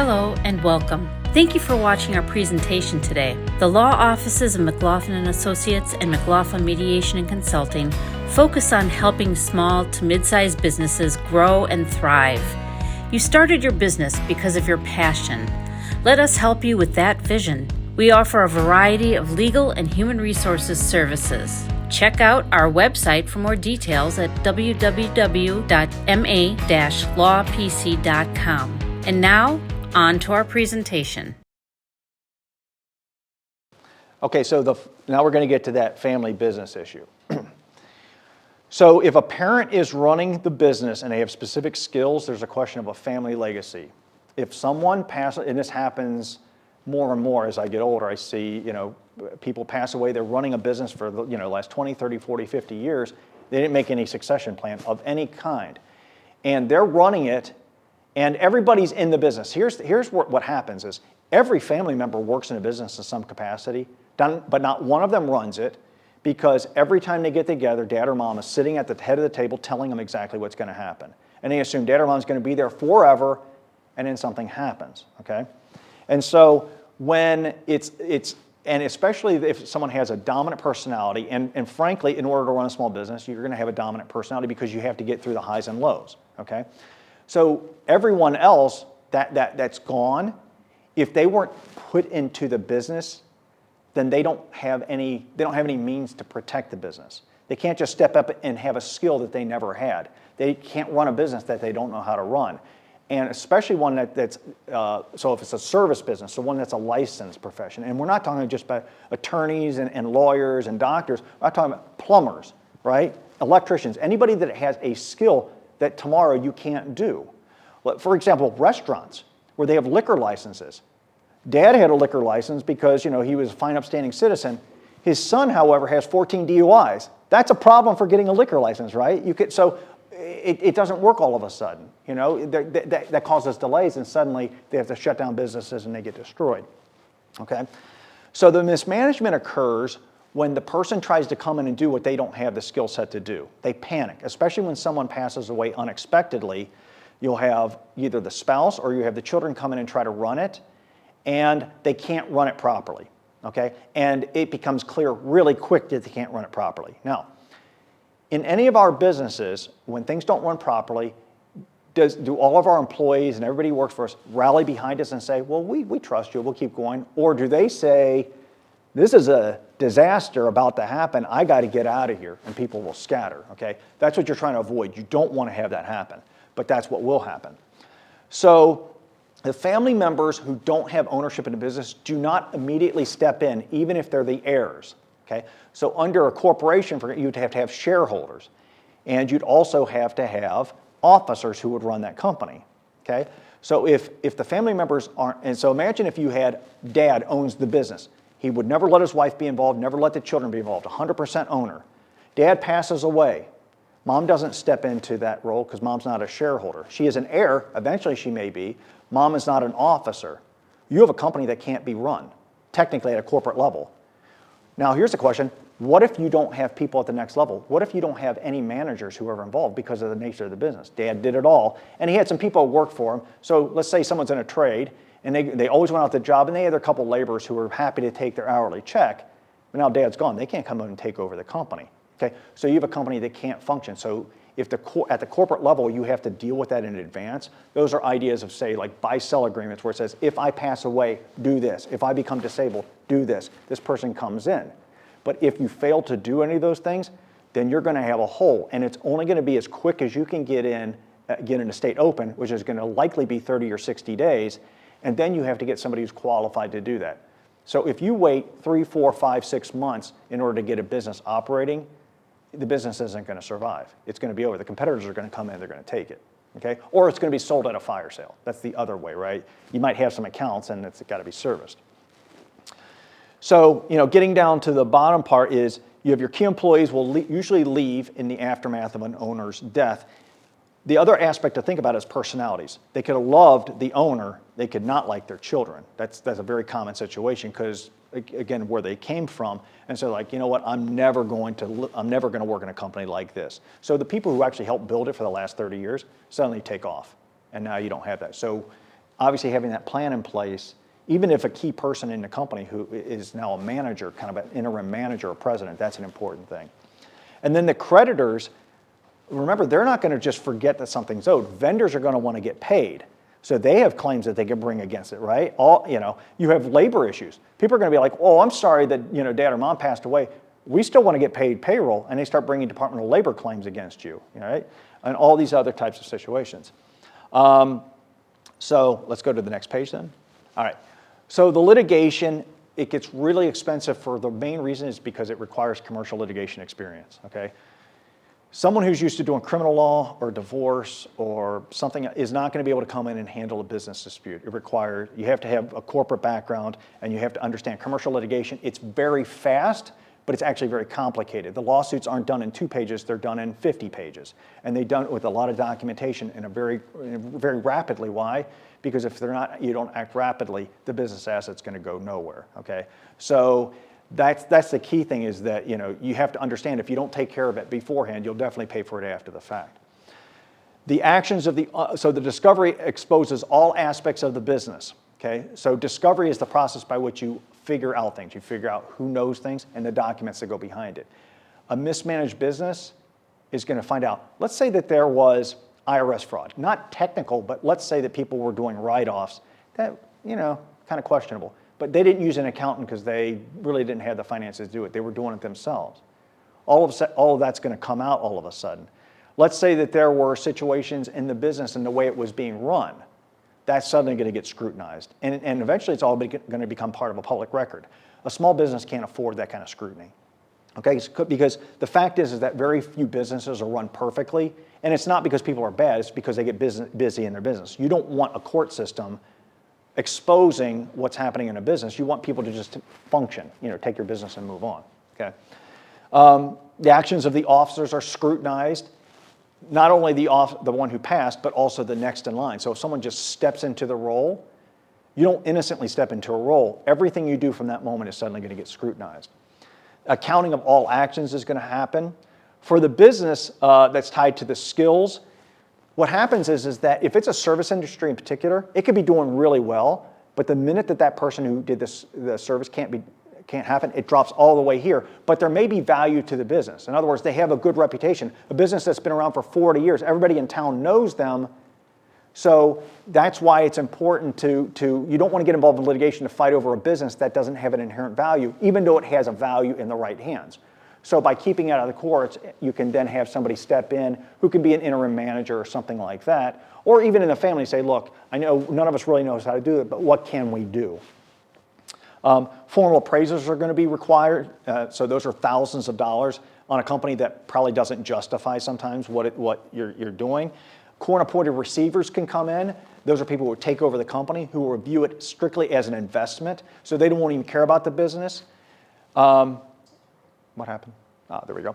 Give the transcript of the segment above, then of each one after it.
Hello and welcome. Thank you for watching our presentation today. The law offices of McLaughlin and Associates and McLaughlin Mediation and Consulting focus on helping small to mid-sized businesses grow and thrive. You started your business because of your passion. Let us help you with that vision. We offer a variety of legal and human resources services. Check out our website for more details at www.ma-lawpc.com. And now, on to our presentation. Okay, so now we're going to get to that family business issue. So if a parent is running the business and they have specific skills, there's a question of a family legacy. If someone passes, and this happens more and more as I get older, I see, people pass away, they're running a business for the last 20, 30, 40, 50 years. They didn't make any succession plan of any kind. And they're running it, and everybody's in the business. Here's what happens is every family member works in a business in some capacity, but not one of them runs it, because every time they get together, dad or mom is sitting at the head of the table telling them exactly what's going to happen. And they assume dad or mom's going to be there forever, and then something happens, okay? And so when and especially if someone has a dominant personality, and frankly, in order to run a small business, you're going to have a dominant personality because you have to get through the highs and lows, okay? So everyone else that's gone, if they weren't put into the business, then they don't have any means to protect the business. They can't just step up and have a skill that they never had. They can't run a business that they don't know how to run. And especially one that's so if it's a service business, so one that's a licensed profession. And we're not talking just about attorneys and lawyers and doctors. We're talking about plumbers, right? Electricians, anybody that has a skill that tomorrow you can't do. For example, restaurants where they have liquor licenses. Dad had a liquor license because he was a fine, upstanding citizen. His son, however, has 14 DUIs. That's a problem for getting a liquor license, right? It doesn't work all of a sudden. That causes delays, and suddenly they have to shut down businesses and they get destroyed. Okay, so the mismanagement occurs when the person tries to come in and do what they don't have the skill set to do. They panic, especially when someone passes away unexpectedly. You'll have either the spouse or you have the children come in and try to run it, and they can't run it properly, okay? And it becomes clear really quick that they can't run it properly. Now, in any of our businesses, when things don't run properly, do all of our employees and everybody who works for us rally behind us and say, well, we trust you, we'll keep going? Or do they say, this is a disaster about to happen, I got to get out of here, and people will scatter, okay? That's what you're trying to avoid. You don't want to have that happen, but that's what will happen. So the family members who don't have ownership in the business do not immediately step in, even if they're the heirs, okay? So under a corporation, you'd have to have shareholders, and you'd also have to have officers who would run that company, okay? So if the family members aren't, and so imagine if you had dad owns the business. He would never let his wife be involved, never let the children be involved, 100% owner. Dad passes away. Mom doesn't step into that role because mom's not a shareholder. She is an heir, eventually she may be. Mom is not an officer. You have a company that can't be run, technically at a corporate level. Now here's the question, what if you don't have people at the next level? What if you don't have any managers who are involved because of the nature of the business? Dad did it all, and he had some people who worked for him. So let's say someone's in a trade, and they always went out to the job, and they had a couple laborers who were happy to take their hourly check, but now dad's gone. They can't come in and take over the company, okay? So you have a company that can't function. So if at the corporate level you have to deal with that in advance, those are ideas of, say, like buy-sell agreements where it says, if I pass away, do this. If I become disabled, do this. This person comes in. But if you fail to do any of those things, then you're going to have a hole, and it's only going to be as quick as you can get in a state open, which is going to likely be 30 or 60 days, and then you have to get somebody who's qualified to do that. So if you wait 3, 4, 5, 6 months in order to get a business operating, the business isn't going to survive. It's going to be over. The competitors are going to come in, they're going to take it, okay? Or it's going to be sold at a fire sale. That's the other way, right? You might have some accounts, and it's got to be serviced. So, getting down to the bottom part is you have your key employees will usually leave in the aftermath of an owner's death. The other aspect to think about is personalities. They could have loved the owner, they could not like their children. That's a very common situation because, again, where they came from, and so like, you know what, I'm never going to work in a company like this. So the people who actually helped build it for the last 30 years suddenly take off, and now you don't have that. So obviously having that plan in place, even if a key person in the company who is now a manager, kind of an interim manager or president, that's an important thing. And then the creditors, remember, they're not going to just forget that something's owed. Vendors are going to want to get paid. So they have claims that they can bring against it, right? You have labor issues. People are going to be like, oh, I'm sorry that dad or mom passed away. We still want to get paid payroll, and they start bringing Department of Labor claims against you, right? And all these other types of situations. So let's go to the next page then. All right. So the litigation, it gets really expensive for the main reason is because it requires commercial litigation experience, okay? Someone who's used to doing criminal law or divorce or something is not going to be able to come in and handle a business dispute. You have to have a corporate background, and you have to understand commercial litigation. It's very fast, but it's actually very complicated. The lawsuits aren't done in 2 pages, they're done in 50 pages. And they're done with a lot of documentation and very rapidly. Why? Because if you don't act rapidly, the business asset's going to go nowhere, okay? So that's the key thing is that you have to understand if you don't take care of it beforehand, you'll definitely pay for it after the fact. The actions of so the discovery exposes all aspects of the business, okay? So discovery is the process by which you figure out things. You figure out who knows things and the documents that go behind it. A mismanaged business is going to find out, let's say that there was IRS fraud. Not technical, but let's say that people were doing write-offs that, kind of questionable. But they didn't use an accountant because they really didn't have the finances to do it. They were doing it themselves. All of that's going to come out all of a sudden. Let's say that there were situations in the business and the way it was being run. That's suddenly going to get scrutinized. And eventually it's all going to become part of a public record. A small business can't afford that kind of scrutiny. Okay, because the fact is that very few businesses are run perfectly, and it's not because people are bad, it's because they get busy in their business. You don't want a court system exposing what's happening in a business. You want people to just function, take your business and move on, okay? The actions of the officers are scrutinized, not only the one who passed, but also the next in line. So if someone just steps into the role, you don't innocently step into a role. Everything you do from that moment is suddenly going to get scrutinized. Accounting of all actions is going to happen. For the business that's tied to the skills, what happens is that if it's a service industry in particular, it could be doing really well, but the minute that person who did the service can't happen, it drops all the way here. But there may be value to the business. In other words, they have a good reputation. A business that's been around for 40 years, everybody in town knows them. So that's why it's important you don't want to get involved in litigation to fight over a business that doesn't have an inherent value, even though it has a value in the right hands. So by keeping it out of the courts, you can then have somebody step in who can be an interim manager or something like that. Or even in the family say, look, I know none of us really knows how to do it, but what can we do? Formal appraisers are going to be required. So those are thousands of dollars on a company that probably doesn't justify sometimes what you're doing. Court-appointed receivers can come in. Those are people who take over the company, who will view it strictly as an investment, so they won't even care about the business. What happened? There we go.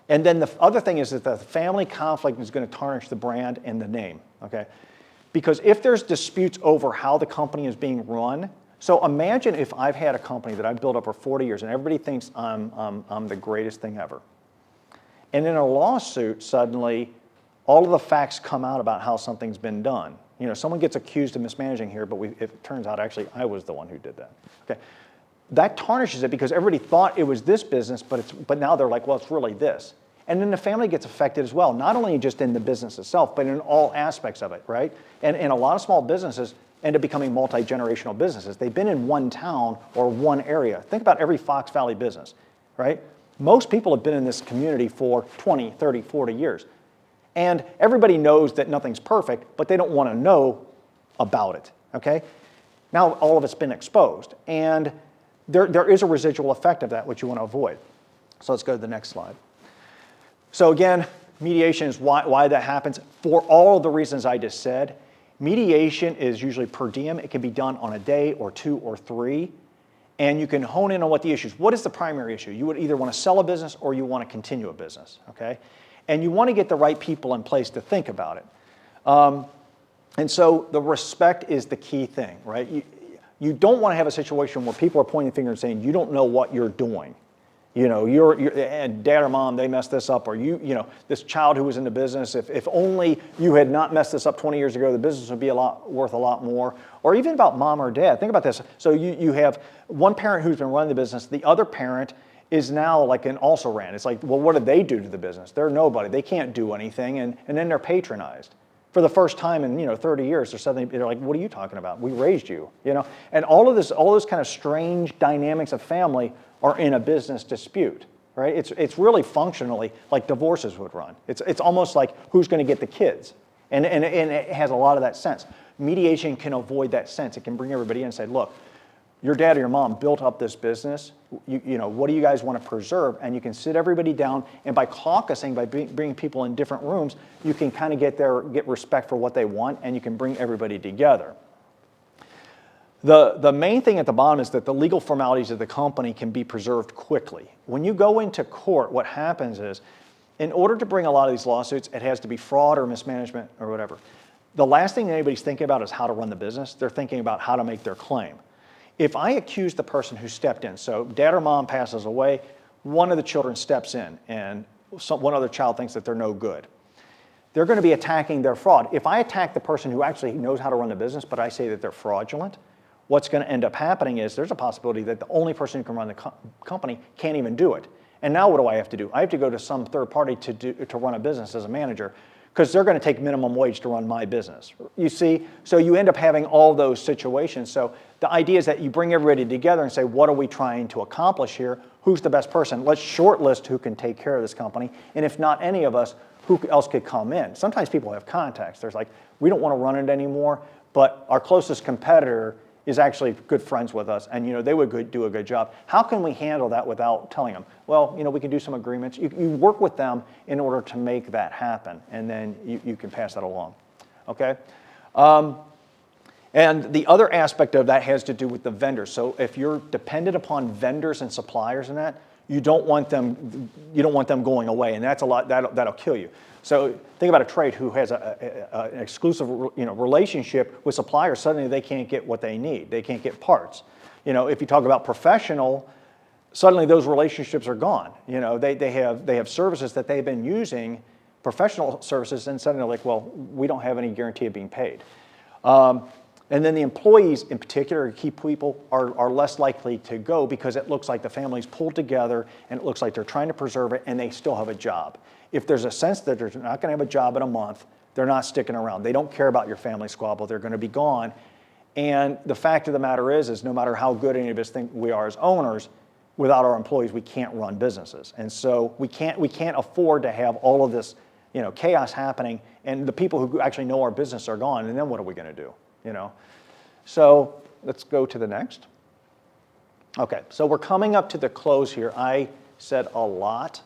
And then the other thing is that the family conflict is going to tarnish the brand and the name, okay? Because if there's disputes over how the company is being run, so imagine if I've had a company that I've built up for 40 years and everybody thinks I'm the greatest thing ever. And in a lawsuit, suddenly, all of the facts come out about how something's been done. Someone gets accused of mismanaging here, but it turns out actually I was the one who did that, okay? That tarnishes it because everybody thought it was this business, but now they're like, well, it's really this. And then the family gets affected as well, not only just in the business itself, but in all aspects of it, right? And a lot of small businesses end up becoming multi-generational businesses. They've been in one town or one area. Think about every Fox Valley business, right? Most people have been in this community for 20, 30, 40 years. And everybody knows that nothing's perfect, but they don't want to know about it, okay? Now all of it's been exposed. And there is a residual effect of that, which you want to avoid. So let's go to the next slide. So again, mediation is why that happens. For all of the reasons I just said, mediation is usually per diem. It can be done on a day or 2 or 3. And you can hone in on what the issue is. What is the primary issue? You would either want to sell a business or you want to continue a business, okay? And you want to get the right people in place to think about it. And so the respect is the key thing, right? You don't want to have a situation where people are pointing the finger and saying, you don't know what you're doing. and dad or mom, they messed this up, or this child who was in the business, if only you had not messed this up 20 years ago, the business would be worth a lot more. Or even about mom or dad. Think about this. So you have one parent who's been running the business, the other parent is now like an also ran. It's like, well, what did they do to the business? They're nobody. They can't do anything, and then they're patronized. For the first time in 30 years, they're like, what are you talking about? We raised you, And all those kind of strange dynamics of family are in a business dispute, right? It's really functionally like divorces would run. It's almost like who's going to get the kids, and it has a lot of that sense. Mediation can avoid that sense. It can bring everybody in and say, look, your dad or your mom built up this business. What do you guys want to preserve? And you can sit everybody down, and by caucusing, by bringing people in different rooms, you can kind of get respect for what they want, and you can bring everybody together. The main thing at the bottom is that the legal formalities of the company can be preserved quickly. When you go into court, what happens is, in order to bring a lot of these lawsuits, it has to be fraud or mismanagement or whatever. The last thing anybody's thinking about is how to run the business. They're thinking about how to make their claim. If I accuse the person who stepped in, so dad or mom passes away, one of the children steps in, and one other child thinks that they're no good, they're going to be attacking their fraud. If I attack the person who actually knows how to run the business, but I say that they're fraudulent, what's going to end up happening is there's a possibility that the only person who can run the company can't even do it. And now what do I have to do? I have to go to some third party to run a business as a manager, because they're going to take minimum wage to run my business. You see? So you end up having all those situations. So the idea is that you bring everybody together and say, what are we trying to accomplish here? Who's the best person? Let's shortlist who can take care of this company. And if not any of us, who else could come in? Sometimes people have contacts. There's like, we don't want to run it anymore, but our closest competitor is actually good friends with us, and they would do a good job. How can we handle that without telling them? Well, we can do some agreements. You work with them in order to make that happen, and then you can pass that along. Okay? And the other aspect of that has to do with the vendors. So if you're dependent upon vendors and suppliers and that, you don't want them going away, and that's a lot. That'll kill you. So think about a trade who has an exclusive relationship with suppliers. Suddenly they can't get what they need. They can't get parts. If you talk about professional, suddenly those relationships are gone. They have services that they've been using, professional services, and suddenly they're like, well, we don't have any guarantee of being paid. And then the employees in particular, key people, are less likely to go because it looks like the family's pulled together and it looks like they're trying to preserve it and they still have a job. If there's a sense that they're not going to have a job in a month, they're not sticking around. They don't care about your family squabble. They're going to be gone. And the fact of the matter is no matter how good any of us think we are as owners, without our employees, we can't run businesses. And so we can't afford to have all of this chaos happening, and the people who actually know our business are gone, and then what are we going to do? So let's go to the next. Okay, so we're coming up to the close here. I said a lot,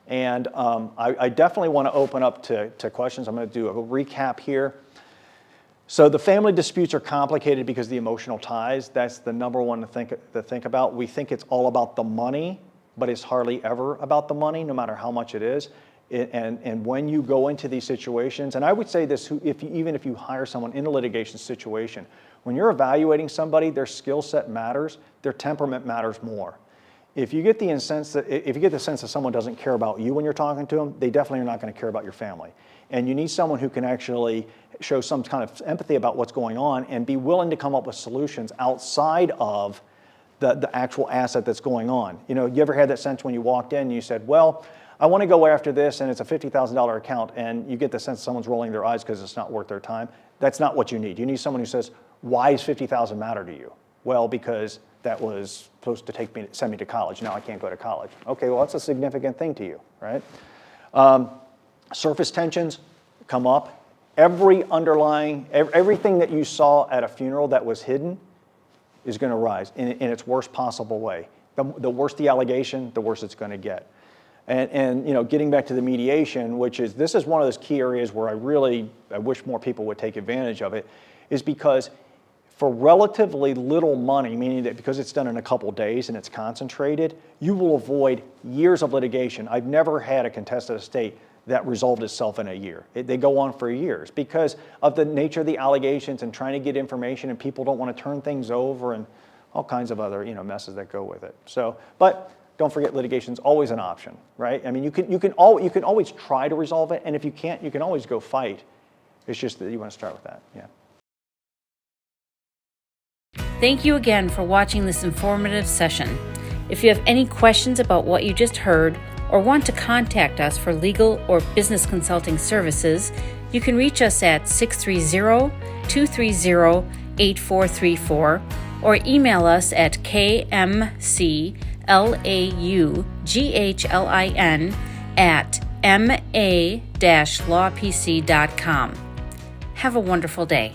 and I definitely want to open up to questions. I'm going to do a recap here. So the family disputes are complicated because of the emotional ties. That's the number one to think about. We think it's all about the money, but it's hardly ever about the money, no matter how much it is. And when you go into these situations, and I would say this, even if you hire someone in a litigation situation, when you're evaluating somebody, their skill set matters, their temperament matters more. If you get the sense that someone doesn't care about you when you're talking to them, they definitely are not going to care about your family. And you need someone who can actually show some kind of empathy about what's going on and be willing to come up with solutions outside of the actual asset that's going on. You ever had that sense when you walked in and you said, well, I want to go after this, and it's a $50,000 account, and you get the sense someone's rolling their eyes because it's not worth their time? That's not what you need. You need someone who says, why does $50,000 matter to you? Well, because that was supposed to send me to college. Now I can't go to college. Okay, well, that's a significant thing to you, right? Surface tensions come up. Everything that you saw at a funeral that was hidden is going to rise in its worst possible way. The worse the allegation, the worse it's going to get. And getting back to the mediation, this is one of those key areas where I wish more people would take advantage of it, is because for relatively little money, meaning that because it's done in a couple days and it's concentrated, you will avoid years of litigation. I've never had a contested estate that resolved itself in a year. They go on for years because of the nature of the allegations and trying to get information, and people don't want to turn things over and all kinds of other messes that go with it. So, but don't forget litigation's always an option, right? I mean, you can always try to resolve it, and if you can't, you can always go fight. It's just that you want to start with that, yeah. Thank you again for watching this informative session. If you have any questions about what you just heard or want to contact us for legal or business consulting services, you can reach us at 630-230-8434 or email us at kmclaughlin@ma-lawpc.com. Have a wonderful day.